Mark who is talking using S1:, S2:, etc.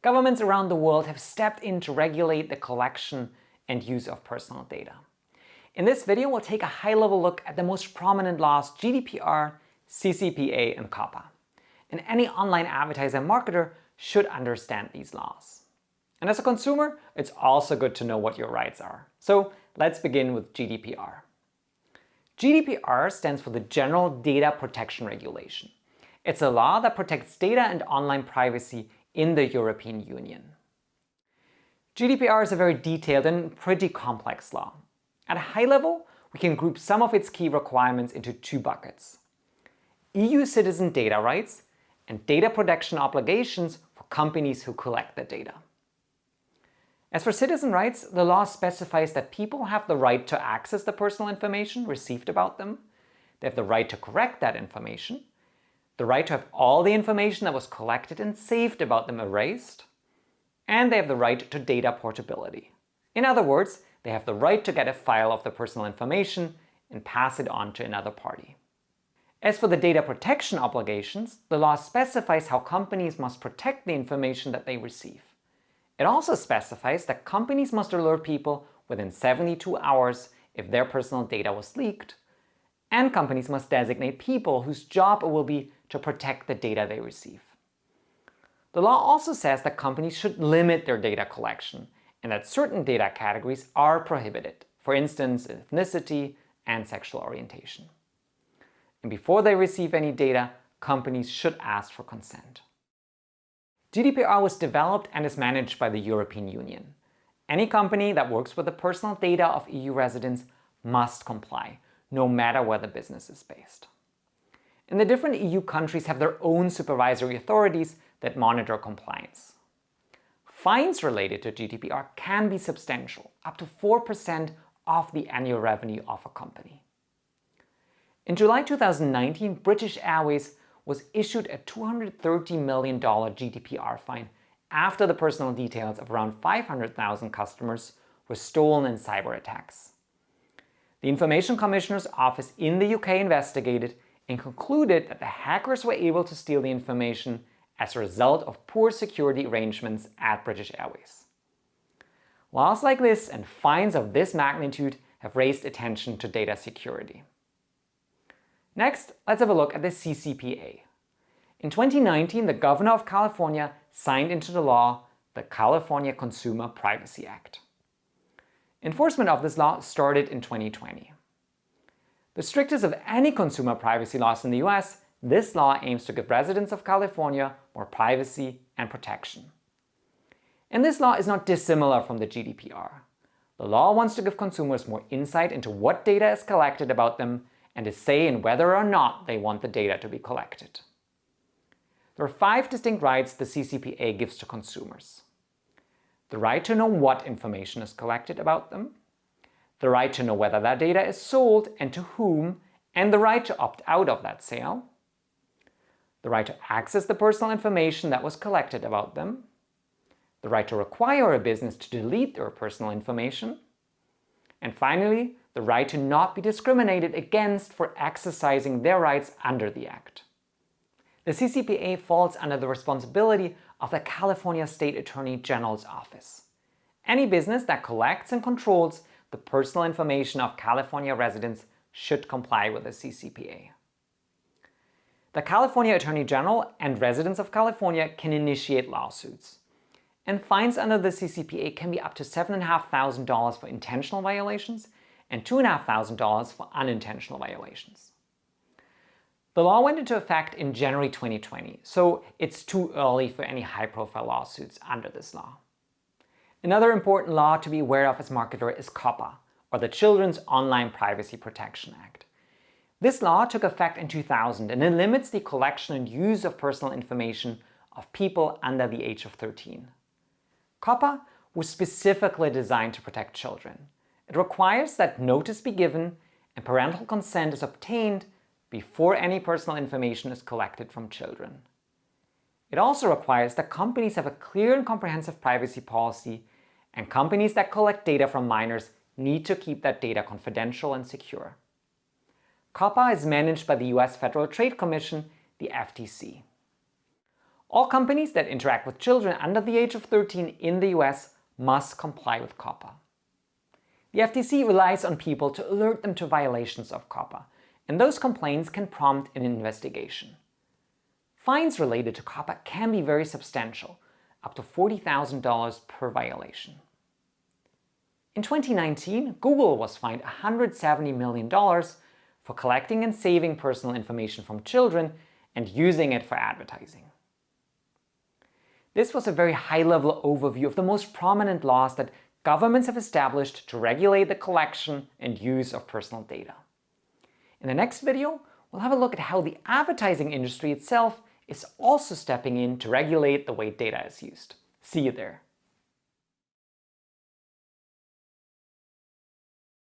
S1: governments around the world have stepped in to regulate the collection and use of personal data. In this video, we'll take a high-level look at the most prominent laws: GDPR, CCPA, and COPPA. And any online advertiser and marketer should understand these laws. And as a consumer, it's also good to know what your rights are. So let's begin with GDPR. GDPR stands for the General Data Protection Regulation. It's a law that protects data and online privacy in the European Union. GDPR is a very detailed and pretty complex law. At a high level, we can group some of its key requirements into two buckets: EU citizen data rights and data protection obligations for companies who collect the data. As for citizen rights, the law specifies that people have the right to access the personal information received about them, they have the right to correct that information, the right to have all the information that was collected and saved about them erased, and they have the right to data portability. In other words, they have the right to get a file of the personal information and pass it on to another party. As for the data protection obligations, the law specifies how companies must protect the information that they receive. It also specifies that companies must alert people within 72 hours if their personal data was leaked, and companies must designate people whose job it will be to protect the data they receive. The law also says that companies should limit their data collection and that certain data categories are prohibited, for instance, ethnicity and sexual orientation. And before they receive any data, companies should ask for consent. GDPR was developed and is managed by the European Union. Any company that works with the personal data of EU residents must comply, no matter where the business is based. And the different EU countries have their own supervisory authorities that monitor compliance. Fines related to GDPR can be substantial, up to 4% of the annual revenue of a company. In July 2019, British Airways was issued a $230 million GDPR fine after the personal details of around 500,000 customers were stolen in cyber attacks. The Information Commissioner's Office in the UK investigated and concluded that the hackers were able to steal the information as a result of poor security arrangements at British Airways. Laws like this and fines of this magnitude have raised attention to data security. Next, let's have a look at the CCPA. In 2019, the Governor of California signed into the law the California Consumer Privacy Act. Enforcement of this law started in 2020. The strictest of any consumer privacy laws in the US, this law aims to give residents of California more privacy and protection. And this law is not dissimilar from the GDPR. The law wants to give consumers more insight into what data is collected about them and a say in whether or not they want the data to be collected. There are 5 distinct rights the CCPA gives to consumers: the right to know what information is collected about them, the right to know whether that data is sold and to whom, and the right to opt out of that sale, the right to access the personal information that was collected about them, the right to require a business to delete their personal information, and finally, the right to not be discriminated against for exercising their rights under the Act. The CCPA falls under the responsibility of the California State Attorney General's Office. Any business that collects and controls the personal information of California residents should comply with the CCPA. The California Attorney General and residents of California can initiate lawsuits. And fines under the CCPA can be up to $7,500 for intentional violations and $2,500 for unintentional violations. The law went into effect in January 2020, so it's too early for any high-profile lawsuits under this law. Another important law to be aware of as marketer is COPPA, or the Children's Online Privacy Protection Act. This law took effect in 2000 and it limits the collection and use of personal information of people under the age of 13. COPPA was specifically designed to protect children. It requires that notice be given and parental consent is obtained before any personal information is collected from children. It also requires that companies have a clear and comprehensive privacy policy, and companies that collect data from minors need to keep that data confidential and secure. COPPA is managed by the US Federal Trade Commission, the FTC. All companies that interact with children under the age of 13 in the US must comply with COPPA. The FTC relies on people to alert them to violations of COPPA, and those complaints can prompt an investigation. Fines related to COPPA can be very substantial, up to $40,000 per violation. In 2019, Google was fined $170 million for collecting and saving personal information from children and using it for advertising. This was a very high-level overview of the most prominent laws that governments have established to regulate the collection and use of personal data. In the next video, we'll have a look at how the advertising industry itself is also stepping in to regulate the way data is used. See you there.